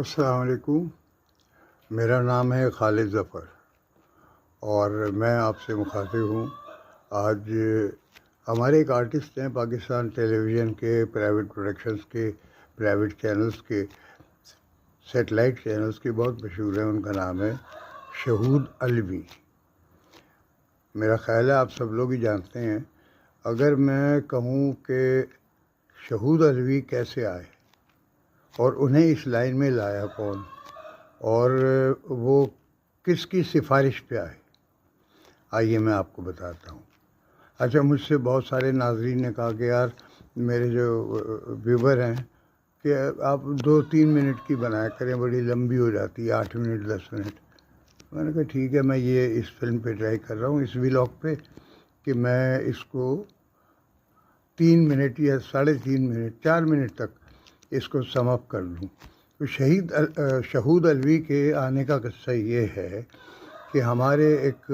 السلام علیکم، میرا نام ہے خالد ظفر اور میں آپ سے مخاطب ہوں۔ آج ہمارے ایک آرٹسٹ ہیں پاکستان ٹیلی ویژن کے، پرائیویٹ پروڈکشنز کے، پرائیویٹ چینلز کے، سیٹلائٹ چینلز کے بہت مشہور ہیں۔ ان کا نام ہے شہود علوی۔ میرا خیال ہے آپ سب لوگ ہی جانتے ہیں۔ اگر میں کہوں کہ شہود علوی کیسے آئے اور انہیں اس لائن میں لایا کون، اور وہ کس کی سفارش پہ آئے، آئیے میں آپ کو بتاتا ہوں۔ اچھا، مجھ سے بہت سارے ناظرین نے کہا کہ یار میرے جو ویور ہیں کہ آپ 2-3 منٹ کی بنایا کریں، بڑی لمبی ہو جاتی ہے، 8 منٹ 10 منٹ۔ میں نے کہا ٹھیک ہے، میں یہ اس فلم پہ ٹرائی کر رہا ہوں، اس ولاگ پہ، کہ میں اس کو 3 منٹ یا 3.5 منٹ 4 منٹ تک اس کو سم اپ کر لوں۔ تو شہود علوی کے آنے کا قصہ یہ ہے کہ ہمارے ایک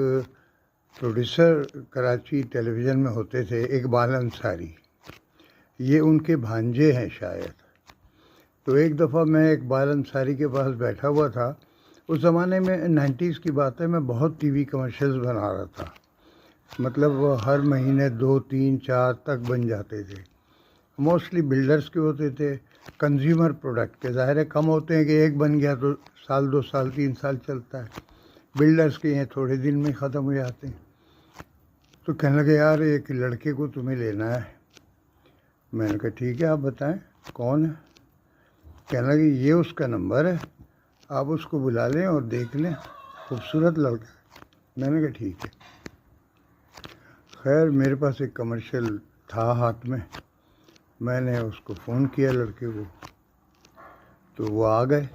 پروڈیوسر کراچی ٹیلی ویژن میں ہوتے تھے، اقبال انصاری، یہ ان کے بھانجے ہیں شاید۔ تو ایک دفعہ میں اقبال انصاری کے پاس بیٹھا ہوا تھا۔ اس زمانے میں 90s کی بات ہے، میں بہت ٹی وی کمرشلز بنا رہا تھا، مطلب وہ ہر مہینے 2 3 4 تک بن جاتے تھے۔ موسٹلی بلڈرز کے ہوتے تھے، کنزیومر پروڈکٹ کے، ظاہر ہے کم ہوتے ہیں کہ ایک بن گیا تو سال 2 سال 3 سال چلتا ہے۔ بلڈرز کے ہیں تھوڑے دن میں ختم ہو جاتے ہیں۔ تو کہنے لگے یار ایک لڑکے کو تمہیں لینا ہے۔ میں نے کہا ٹھیک ہے، آپ بتائیں کون ہے۔ کہنے لگے یہ اس کا نمبر ہے، آپ اس کو بلا لیں اور دیکھ لیں، خوبصورت لڑکا ہے۔ میں نے کہا ٹھیک ہے۔ خیر میرے پاس ایک کمرشل تھا ہاتھ میں نے اس کو فون کیا لڑکے کو، تو وہ آ گئے۔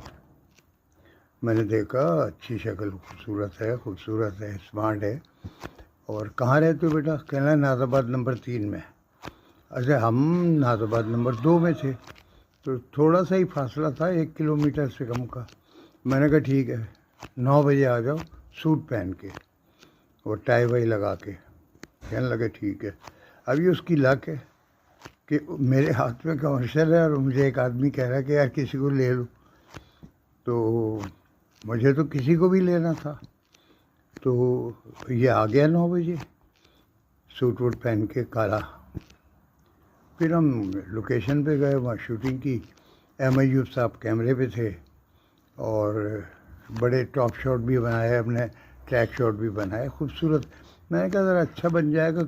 میں نے دیکھا اچھی شکل، خوبصورت ہے، اسمارٹ ہے۔ اور کہاں رہتے ہو بیٹا؟ کہنا ہے ناز آباد نمبر 3 میں۔ اچھا، ہم ناز آباد نمبر 2 میں تھے، تو تھوڑا سا ہی فاصلہ تھا، 1 کلومیٹر سے کم کا۔ میں نے کہا ٹھیک ہے، 9 بجے آ جاؤ، سوٹ پہن کے اور ٹائی وائی لگا کے۔ کہنے لگے ٹھیک ہے۔ ابھی اس کی لک ہے کہ میرے ہاتھ میں کمرشل ہے اور مجھے ایک آدمی کہہ رہا ہے کہ یار کسی کو لے لو، تو مجھے تو کسی کو بھی لینا تھا۔ تو یہ آ گیا 9 بجے، سوٹ ووٹ پہن کے کالا۔ پھر ہم لوکیشن پہ گئے، وہاں شوٹنگ کی۔ ایم ایوب صاحب کیمرے پہ تھے اور بڑے ٹاپ شاٹ بھی بنائے، اپنے ٹریک شاٹ بھی بنائے خوبصورت۔ میں نے کہا ذرا اچھا بن جائے گا